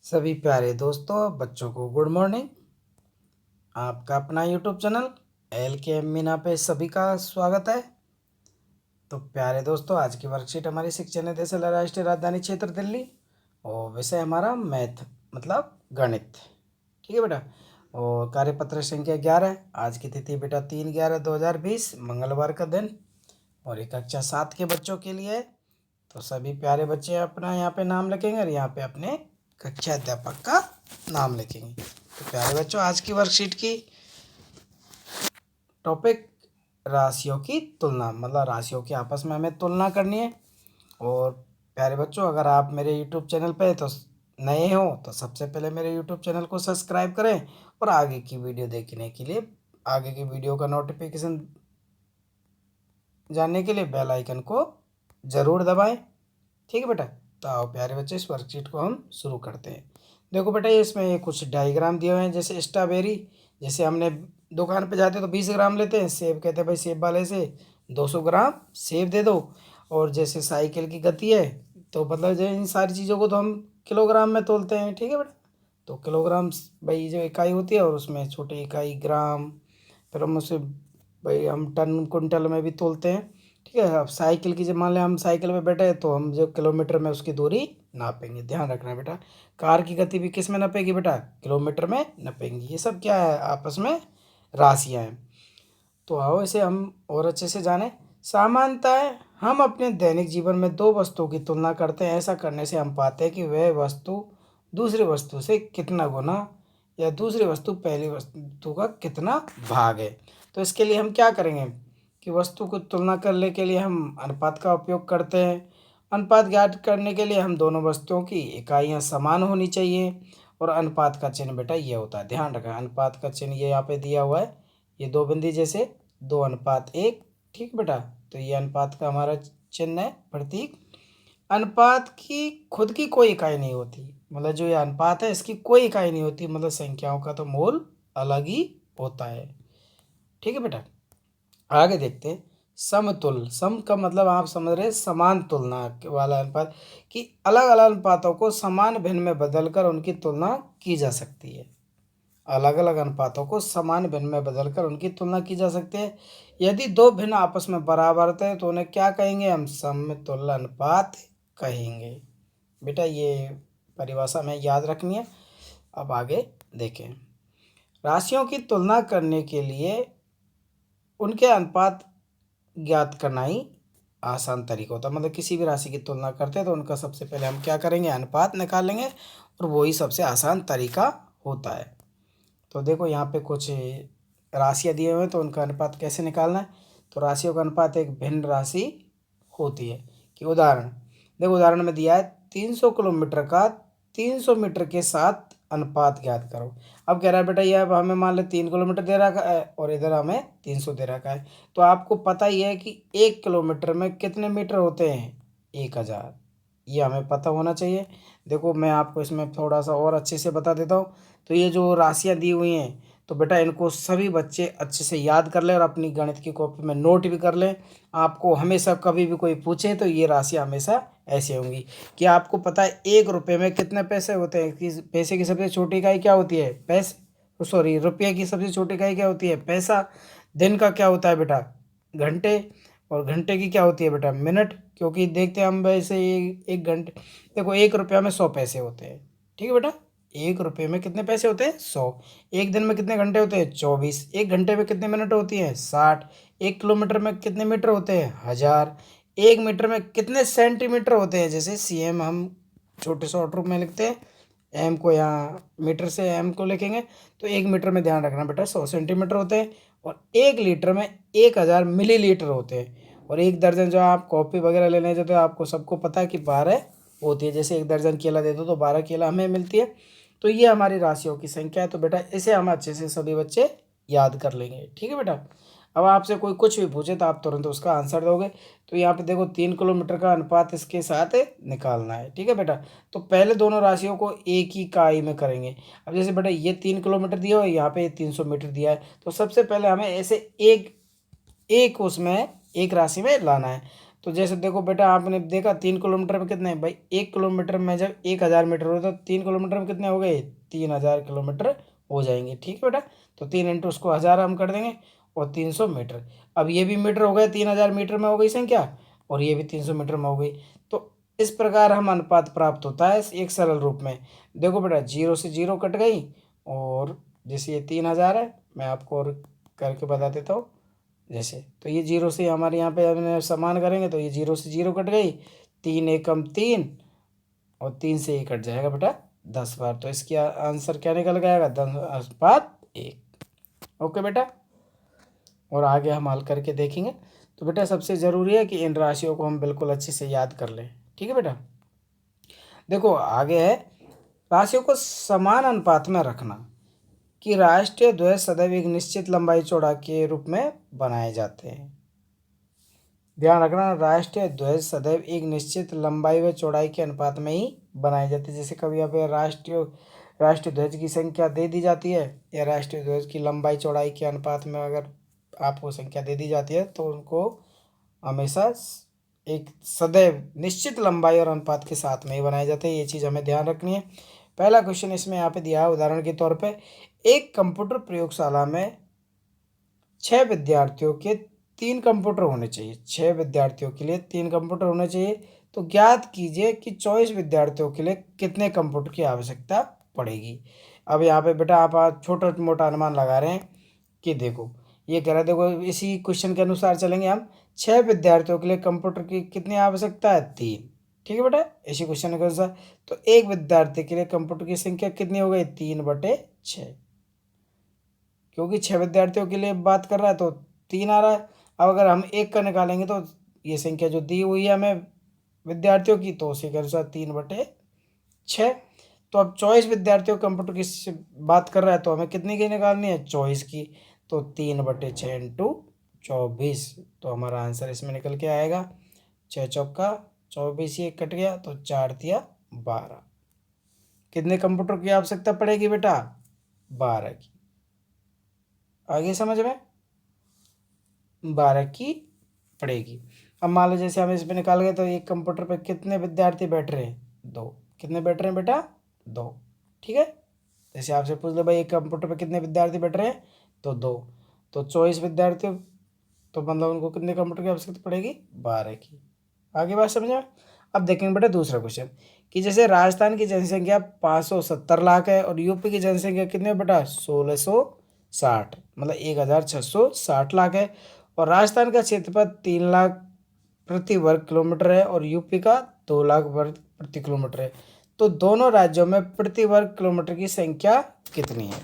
सभी प्यारे दोस्तों बच्चों को गुड मॉर्निंग। आपका अपना यूट्यूब चैनल एल के एम मीना पे सभी का स्वागत है। तो प्यारे दोस्तों, आज की वर्कशीट हमारी शिक्षा निदेशालय राष्ट्रीय राजधानी क्षेत्र दिल्ली और विषय हमारा मैथ मतलब गणित। ठीक है बेटा। और कार्यपत्र संख्या 11। आज की तिथि बेटा 3/11/2020 मंगलवार का दिन और ये कक्षा 7 के बच्चों के लिए है। तो सभी प्यारे बच्चे अपना यहाँ पे नाम लिखेंगे और यहाँ पे अपने कक्षा अध्यापक का नाम लिखेंगे। तो प्यारे बच्चों, आज की वर्कशीट की टॉपिक राशियों की तुलना, मतलब राशियों की आपस में हमें तुलना करनी है। और प्यारे बच्चों, अगर आप मेरे यूट्यूब चैनल पे तो नए हो तो सबसे पहले मेरे यूट्यूब चैनल को सब्सक्राइब करें और आगे की वीडियो देखने के लिए, आगे की वीडियो का नोटिफिकेशन जानने के लिए बेल आइकन को ज़रूर दबाएं। ठीक है बेटा। तो आओ प्यारे बच्चे, इस वर्कशीट को हम शुरू करते हैं। देखो बेटा, ये इसमें ये कुछ डायग्राम दिए हुए हैं। जैसे स्ट्रॉबेरी, जैसे हमने दुकान पे जाते तो 20 ग्राम लेते हैं। सेब कहते हैं भाई सेब वाले से 200 ग्राम सेब दे दो। और जैसे साइकिल की गति है तो मतलब जो इन सारी चीज़ों को तो हम किलोग्राम में तोलते हैं। ठीक है बेटा। तो किलोग्राम भाई जो इकाई होती है और उसमें छोटी इकाई ग्राम, फिर हम उसे भाई हम टन कुंटल में भी तोलते हैं। ठीक है। अब साइकिल की, जब मान लें हम साइकिल पे बैठे हैं तो हम जो किलोमीटर में उसकी दूरी नापेंगे। ध्यान रखना बेटा। कार की गति भी किस में नापेगी बेटा? किलोमीटर में नापेंगे। ये सब क्या है? आपस में राशियाँ हैं। तो आओ इसे हम और अच्छे से जानें। सामान्यतः हम अपने दैनिक जीवन में दो वस्तुओं की तुलना करते हैं। ऐसा करने से हम पाते हैं कि वह वस्तु दूसरी वस्तु से कितना गुना या दूसरी वस्तु पहली वस्तु का कितना भाग है। तो इसके लिए हम क्या करेंगे कि वस्तु को तुलना करने के लिए हम अनुपात का उपयोग करते हैं। अनुपात ज्ञात करने के लिए हम दोनों वस्तुओं की इकाइयाँ समान होनी चाहिए। और अनुपात का चिन्ह बेटा ये होता है, ध्यान रखें। अनुपात का चिन्ह ये यहाँ पे दिया हुआ है, ये दो बिंदी जैसे 2:1। ठीक बेटा। तो ये अनुपात का हमारा चिन्ह है, प्रतीक। अनुपात की खुद की कोई इकाई नहीं होती, मतलब जो ये अनुपात है इसकी कोई इकाई नहीं होती, मतलब संख्याओं का तो मोल अलग ही होता है। ठीक है बेटा। आगे देखते हैं। समतुल, सम का मतलब आप समझ रहे हैं समान तुलना वाला अनुपात, कि अलग अलग अनुपातों को समान भिन्न में बदलकर उनकी तुलना की जा सकती है। अलग अलग अनुपातों को समान भिन्न में बदलकर उनकी तुलना की जा सकती है। यदि दो भिन्न आपस में बराबर होते तो उन्हें क्या कहेंगे? हम समतुल्य अनुपात कहेंगे। बेटा ये परिभाषा हमें याद रखनी है। अब आगे देखें। राशियों की तुलना करने के लिए उनके अनुपात ज्ञात करना ही आसान तरीका होता है। मतलब किसी भी राशि की तुलना करते हैं तो उनका सबसे पहले हम क्या करेंगे? अनुपात निकालेंगे और वही सबसे आसान तरीका होता है। तो देखो यहाँ पे कुछ राशियाँ दिए हुए हैं तो उनका अनुपात कैसे निकालना है। तो राशियों का अनुपात एक भिन्न राशि होती है। कि उदाहरण देखो, उदाहरण में दिया है 300 किलोमीटर का 300 मीटर के साथ अनुपात ज्ञात करो। अब कह रहा है बेटा ये अब हमें मान लो 3 किलोमीटर दे रखा है और इधर हमें 300 दे रखा है। तो आपको पता ही है कि 1 किलोमीटर में कितने मीटर होते हैं? 1000। ये हमें पता होना चाहिए। देखो मैं आपको इसमें थोड़ा सा और अच्छे से बता देता हूँ। तो ये जो राशियाँ दी हुई हैं तो बेटा इनको सभी बच्चे अच्छे से याद कर लें और अपनी गणित की कॉपी में नोट भी कर लें। आपको हमेशा कभी भी कोई पूछे तो ये राशियाँ हमेशा ऐसे होंगी कि आपको पता है 1 रुपये में कितने पैसे होते हैं। कि पैसे की सबसे छोटी इकाई क्या होती है? पैसे, सॉरी, रुपये की सबसे छोटी इकाई क्या होती है? पैसा। दिन का क्या होता है बेटा? घंटे। और घंटे की क्या होती है बेटा? मिनट। क्योंकि देखते हैं हम वैसे एक घंटे, देखो 1 रुपया में 100 पैसे होते हैं। ठीक है बेटा। 1 रुपये में कितने पैसे होते हैं? 100। एक दिन में कितने घंटे होते हैं? 24। एक घंटे में कितने मिनट होती हैं? 60। 1 किलोमीटर में कितने मीटर होते हैं? 1000। 1 मीटर में कितने सेंटीमीटर होते हैं? जैसे सीएम हम छोटे शॉर्ट रूप में लिखते हैं, एम को यहाँ मीटर से एम को लिखेंगे। तो 1 मीटर में ध्यान रखना बेटा 100 सेंटीमीटर होते हैं। और 1 लीटर में 1000 मिलीलीटर होते हैं। और 1 दर्जन जो आप कॉपी वगैरह लेने जाते हो आपको सबको पता है कि 12 होती है। जैसे 1 दर्जन केला दे दो तो 12 केला हमें मिलती है। तो ये हमारी राशियों की संख्या है। तो बेटा इसे हम अच्छे से सभी बच्चे याद कर लेंगे। ठीक है बेटा। अब आपसे कोई कुछ भी पूछे तो आप तुरंत उसका आंसर दोगे। तो यहाँ पे देखो 3 किलोमीटर का अनुपात इसके साथ निकालना है। ठीक है बेटा। तो पहले दोनों राशियों को एक ही इकाई में करेंगे। अब जैसे बेटा ये 3 किलोमीटर दिया हो, यहाँ पे 300 मीटर दिया है। तो सबसे पहले हमें ऐसे एक एक उसमें एक राशि में लाना है। तो जैसे देखो बेटा, आपने देखा 3 किलोमीटर में कितने भाई, 1 किलोमीटर में जब 1000 मीटर हो तो 3 किलोमीटर में कितने हो गए, 3000 किलोमीटर हो जाएंगे। ठीक है बेटा, तो 3 इंटू उसको 1000 हम कर देंगे और 300 मीटर। अब ये भी मीटर हो गए, 3000 मीटर में हो गई संख्या, और ये भी 300 मीटर में हो गई। तो इस प्रकार हम अनुपात प्राप्त होता है एक सरल रूप में। देखो बेटा, 0 से 0 कट गई, और जैसे ये 3000 है, मैं आपको और करके बता देता हूँ। जैसे तो ये 0 से हमारे यहाँ पे हमने समान करेंगे तो ये 0 से 0 कट गई, 3 एकम 3, और 3 से ये कट जाएगा बेटा 10 बार। तो इसकी आंसर क्या निकल के आएगा, 10/1। ओके बेटा, और आगे हम हल करके देखेंगे। तो बेटा सबसे ज़रूरी है कि इन राशियों को हम बिल्कुल अच्छे से याद कर लें। ठीक है बेटा, देखो आगे है, राशियों को समान अनुपात में रखना, कि राष्ट्रीय ध्वज सदैव एक निश्चित लंबाई चौड़ा के रूप में बनाए जाते हैं। ध्यान रखना, राष्ट्रीय ध्वज सदैव एक निश्चित लंबाई व चौड़ाई के अनुपात में ही बनाए जाते हैं। जैसे कभी यहाँ पे राष्ट्रीय ध्वज की संख्या दे दी जाती है, या राष्ट्रीय ध्वज की लंबाई चौड़ाई के अनुपात में अगर आपको संख्या दे दी जाती है, तो उनको हमेशा एक सदैव निश्चित लंबाई और अनुपात के साथ में ही बनाए जाते हैं। ये चीज़ हमें ध्यान रखनी है। पहला क्वेश्चन इसमें यहाँ पे दिया है, उदाहरण के तौर पे, एक कंप्यूटर प्रयोगशाला में 6 विद्यार्थियों के 3 कंप्यूटर होने चाहिए। 6 विद्यार्थियों के लिए 3 कंप्यूटर होने चाहिए। तो ज्ञात कीजिए कि 24 विद्यार्थियों के लिए कितने कंप्यूटर की आवश्यकता पड़ेगी। अब यहाँ पे बेटा आप छोटा मोटा अनुमान लगा रहे हैं कि देखो ये कह रहा है, देखो इसी क्वेश्चन के अनुसार चलेंगे हम। 6 विद्यार्थियों के लिए कंप्यूटर की कितनी आवश्यकता है, 3। ठीक है बेटा, इसी क्वेश्चन के अनुसार। तो एक विद्यार्थी के लिए कंप्यूटर की संख्या कितनी हो गई, 3/6, क्योंकि 6 विद्यार्थियों के लिए बात कर रहा है तो 3 आ रहा है। अब अगर हम एक का निकालेंगे तो ये संख्या जो दी हुई है हमें विद्यार्थियों की, तो उसी के अनुसार 3/6। तो अब 24 विद्यार्थियों कंप्यूटर की बात कर रहा है, तो हमें कितनी की निकालनी है, 24 की। तो 3/6 इंटू 24, तो हमारा आंसर इसमें निकल के आएगा 6 चौका 24, ये कट गया तो 4 तिया 12। कितने कंप्यूटर की आवश्यकता पड़ेगी बेटा, 12 की। आगे समझ में, 12 की पड़ेगी। अब मान लो जैसे हम इस पे निकाल गए, तो एक कंप्यूटर पे कितने विद्यार्थी बैठ रहे हैं, 2। कितने बैठ रहे हैं बेटा, 2। ठीक है, जैसे आपसे पूछ लो भाई एक कंप्यूटर पे कितने विद्यार्थी बैठ रहे हैं, तो 2। तो 24 विद्यार्थी, तो मतलब उनको कितने कंप्यूटर की आवश्यकता पड़ेगी, 12 की। आगे बात समझ में। अब देखेंगे बेटा दूसरा क्वेश्चन, कि जैसे राजस्थान की जनसंख्या 570 लाख है, और यूपी की जनसंख्या कितने बेटा, 1660, मतलब 1660 लाख है, और राजस्थान का क्षेत्रफल 3 लाख प्रति वर्ग किलोमीटर है, और यूपी का 2 लाख वर्ग प्रति किलोमीटर है। तो दोनों राज्यों में प्रति वर्ग किलोमीटर की संख्या कितनी है।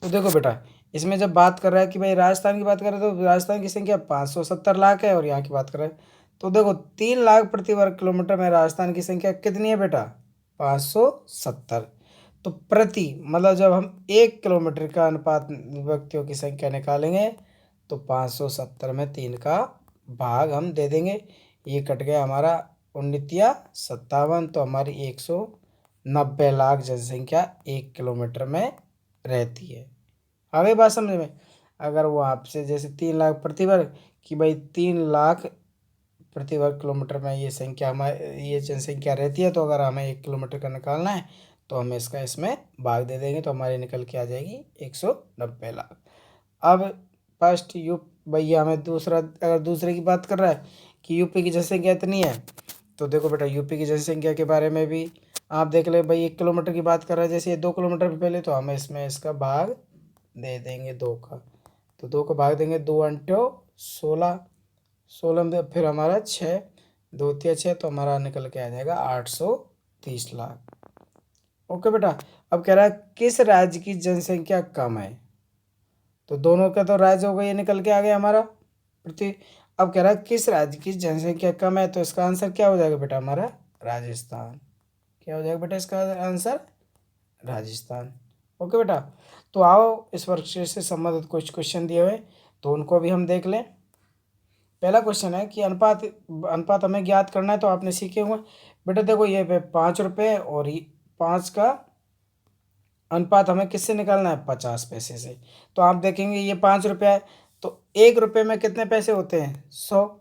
तो देखो बेटा, इसमें जब बात कर रहा है कि भाई राजस्थान की बात कर रहे हैं, तो राजस्थान की संख्या 570 लाख है, और यहाँ की बात कर रहे हैं, तो देखो 3 लाख प्रति वर्ग किलोमीटर में राजस्थान की संख्या कितनी है बेटा, 570। तो प्रति मतलब जब हम 1 किलोमीटर का अनुपात व्यक्तियों की संख्या निकालेंगे, तो 570 में 3 का भाग हम दे देंगे। ये कट गया हमारा 19 57, तो हमारी 190 लाख जनसंख्या 1 किलोमीटर में रहती है। आगे बात समझ में। अगर वो आपसे जैसे 3 लाख प्रति वर्ग, कि भाई 3 लाख प्रति वर्ग किलोमीटर में ये संख्या हमारे ये जनसंख्या रहती है, तो अगर हमें 1 किलोमीटर का निकालना है, तो हम इसका इसमें भाग दे देंगे, तो हमारी निकल के आ जाएगी 190 लाख। अब फर्स्ट भैया हमें दूसरा, अगर दूसरे की बात कर रहा है कि यूपी की जनसंख्या इतनी है, तो देखो बेटा यूपी की जनसंख्या के बारे में भी आप देख ले भाई। 1 किलोमीटर की बात कर रहा है, जैसे ये 2 किलोमीटर पे पहले, तो हम इसमें इसका भाग दे देंगे 2 का। तो 2 का भाग देंगे, 2 अंटो 16, 16 में फिर हमारा 6, 2 तिया 6, तो हमारा निकल के आ जाएगा 830 लाख। ओके बेटा, अब कह रहा है किस राज्य की जनसंख्या कम है, तो दोनों का तो राज्य होगा, ये निकल के आ गया हमारा प्रति। अब कह रहा है किस राज्य की जनसंख्या कम है, तो इसका आंसर क्या हो जाएगा बेटा हमारा, राजस्थान। क्या हो जाएगा बेटा इसका आंसर, राजस्थान। ओके बेटा, तो आओ इस वर्कशीट से संबंधित कुछ क्वेश्चन दिए हुए, तो उनको भी हम देख लें। पहला क्वेश्चन है कि अनुपात अनुपात हमें ज्ञात करना है, तो आपने सीखे हुए बेटा। देखो ये 5 रुपये, और 5 का अनुपात हमें किससे निकालना है, 50 पैसे से। तो आप देखेंगे ये 5 रुपया है, तो 1 रुपये में कितने पैसे होते हैं? 100।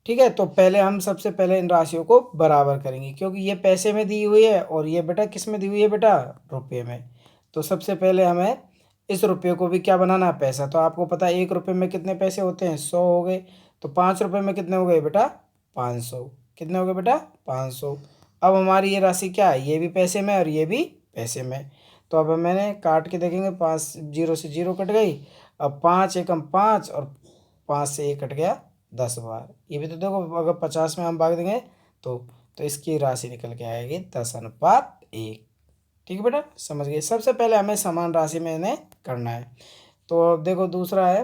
ठीक है, तो पहले हम सबसे पहले इन राशियों को बराबर करेंगे, क्योंकि ये पैसे में दी हुई है और ये बेटा किस में दी हुई है बेटा? रुपये में। तो सबसे पहले हमें इस रुपये को भी क्या बनाना है? पैसा। तो आपको पता है 1 रुपये में कितने पैसे होते हैं? 100 हो गए। तो 5 रुपये में कितने हो गए बेटा? 500। कितने हो गए बेटा? 500। अब हमारी ये राशि क्या है? ये भी पैसे में और ये भी पैसे में। तो अब मैंने काट के देखेंगे, 5 जीरो से जीरो कट गई। अब 5 एकम 5 और 5 से 1 कट गया 10 बार। ये भी तो देखो, अगर 50 में हम भाग देंगे तो इसकी राशि निकल के आएगी 10:1। ठीक है बेटा, समझ गए। सबसे पहले हमें समान राशि में इन्हें करना है। तो अब देखो दूसरा है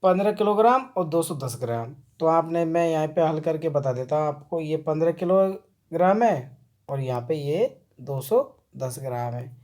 15 किलोग्राम और 210 ग्राम। तो आपने, मैं यहाँ पे हल करके बता देता हूँ आपको। ये 15 किलोग्राम है और यहाँ पे ये 210 ग्राम है।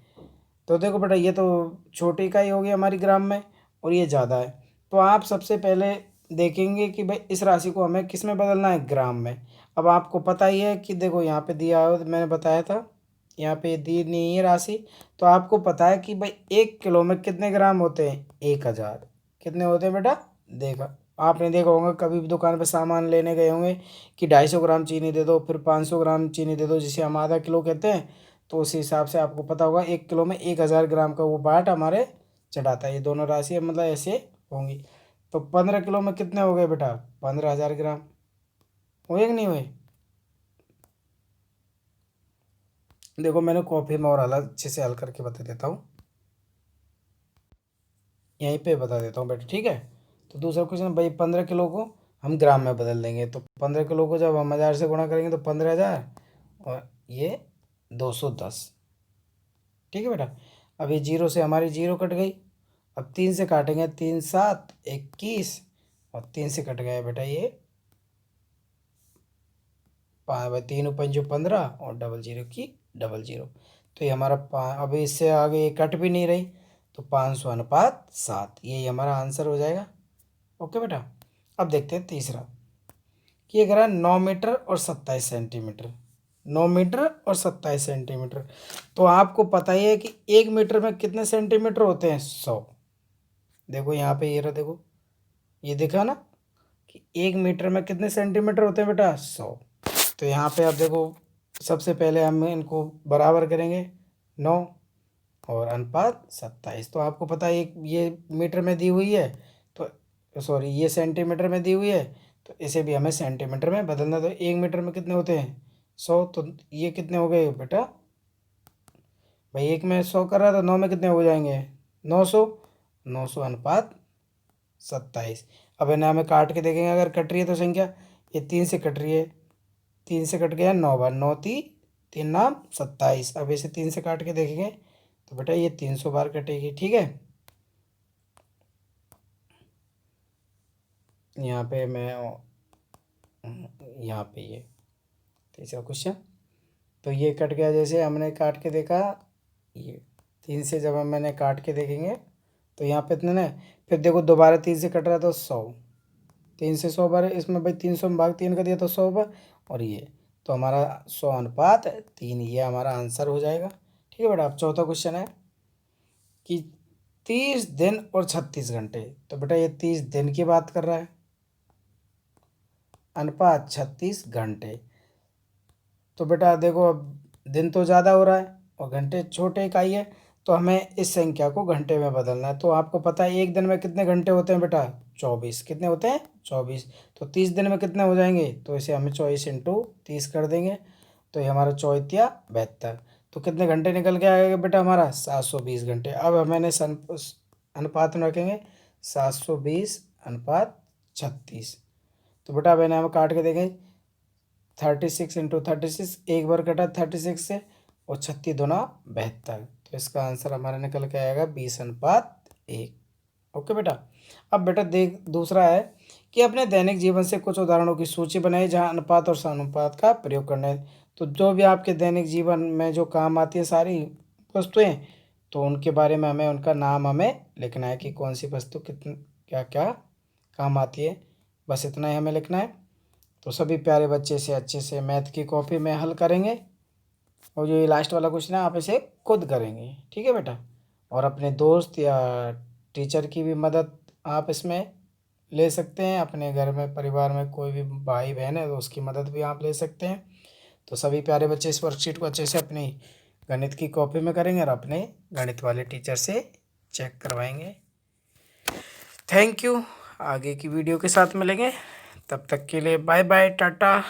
तो देखो बेटा, ये तो छोटी इकाई होगी हमारी ग्राम में और ये ज़्यादा है। तो आप सबसे पहले देखेंगे कि भाई इस राशि को हमें किस में बदलना है? ग्राम में। अब आपको पता ही है कि देखो यहाँ पे दिया हो, मैंने बताया था, यहाँ पे दी नहीं है राशि। तो आपको पता है कि भाई 1 किलो में कितने ग्राम होते हैं? 1000। कितने होते हैं बेटा? देखा, आपने देखा होगा, कभी भी दुकान पे सामान लेने गए होंगे कि 250 ग्राम चीनी दे दो, फिर 500 ग्राम चीनी दे दो, जिसे हम आधा किलो कहते हैं। तो उसी हिसाब से आपको पता होगा 1 किलो में 1000 ग्राम का वो बाट हमारे चढ़ाता है। ये दोनों राशि मतलब ऐसे होंगी। तो 15 किलो में कितने हो गए बेटा? 15,000 ग्राम। हुए कि नहीं हुए? देखो, मैंने कॉपी में और अलग अच्छे से हल करके बता देता हूँ, यहीं पे बता देता हूँ बेटा, ठीक है। तो दूसरा क्वेश्चन भाई, 15 किलो को हम ग्राम में बदल देंगे। तो 15 किलो को जब हम 1000 से गुणा करेंगे तो 15,000 और ये 210। ठीक है बेटा। अब ये जीरो से हमारी जीरो कट गई। अब 3 से काटेंगे, 3 7 21 और 3 से कट गया बेटा ये 3 पंजो 15 और डबल जीरो की डबल जीरो। तो ये हमारा अभी इससे आगे ये कट भी नहीं रही। तो 500:7, यही हमारा आंसर हो जाएगा। ओके बेटा। अब देखते हैं तीसरा कि ये कह रहा है 9 मीटर और 27 सेंटीमीटर। 9 मीटर और 27 सेंटीमीटर। तो आपको पता ही है कि 1 मीटर में कितने सेंटीमीटर होते हैं? 100। देखो यहाँ पे ये रहा, देखो ये दिखा ना कि 1 मीटर में कितने सेंटीमीटर होते हैं बेटा? 100। तो यहाँ पे आप देखो, सबसे पहले हम इनको बराबर करेंगे, 9 और अनुपात 27। तो आपको पता है ये मीटर में दी हुई है, तो सॉरी ये सेंटीमीटर में दी हुई है, तो इसे भी हमें सेंटीमीटर में बदलना। तो 1 मीटर में कितने होते हैं? 100। तो ये कितने हो गए बेटा? भाई 1 में 100 कर रहा था, 9 में कितने हो जाएंगे? 900। 900 अनुपात 27। अब इन्हें हमें काट के देखेंगे, अगर कट रही है तो संख्या, ये 3 से कट रही है, 3 से कट गया 9 बार, 9 3 नाम 27। अब इसे 3 से काट के देखेंगे तो बेटा ये 300 बार कटेगी। ठीक है, यहाँ पे मैं यहाँ पे ये तीसरा क्वेश्चन, तो ये कट गया, जैसे हमने काट के देखा, ये 3 से जब मैंने काट के देखेंगे तो यहाँ पे इतने ना, फिर देखो दोबारा 3 से कट रहा है तो 100, 3 से 100 बार इसमें भाई 300 में भाग 3 कर दिया तो 100 बार, और ये तो हमारा 100:3, ये हमारा आंसर हो जाएगा। ठीक है बेटा। अब चौथा क्वेश्चन है कि 30 दिन और 36 घंटे। तो बेटा ये 30 दिन की बात कर रहा है, अनुपात 36 घंटे। तो बेटा देखो, अब दिन तो ज़्यादा हो रहा है और घंटे छोटे इकाई है, तो हमें इस संख्या को घंटे में बदलना है। तो आपको पता है एक दिन में कितने घंटे होते हैं बेटा? 24। कितने होते हैं? 24। तो 30 दिन में कितने हो जाएंगे? तो इसे हमें 24 इंटू 30 कर देंगे, तो ये हमारा 24×72। तो कितने घंटे निकल के आएगा बेटा हमारा? 720 घंटे। अब हम मैंने अनुपात में रखेंगे, 720:36। तो बेटा अब इन्हें हम काट के देखें, 36 इंटू 36, एक बार कटा 36 से, और 36×2 72। तो इसका आंसर हमारा निकल के आएगा 20:1। ओके बेटा। अब बेटा देख, दूसरा है कि अपने दैनिक जीवन से कुछ उदाहरणों की सूची बनाई जहां अनुपात और समानुपात का प्रयोग करना है। तो जो भी आपके दैनिक जीवन में जो काम आती है सारी वस्तुएं, तो उनके बारे में हमें, उनका नाम हमें लिखना है कि कौन सी वस्तु कितनी क्या क्या काम आती है। बस इतना ही हमें लिखना है। तो सभी प्यारे बच्चे से अच्छे से मैथ की कॉपी में हल करेंगे, और जो ये लास्ट वाला क्वेश्चन है आप इसे खुद करेंगे। ठीक है बेटा। और अपने दोस्त या टीचर की भी मदद आप इसमें ले सकते हैं। अपने घर में परिवार में कोई भी भाई बहन है तो उसकी मदद भी आप ले सकते हैं। तो सभी प्यारे बच्चे इस वर्कशीट को अच्छे से अपनी गणित की कॉपी में करेंगे और अपने गणित वाले टीचर से चेक करवाएंगे। Thank you. आगे की वीडियो के साथ मिलेंगे, तब तक के लिए बाय बाय, टाटा।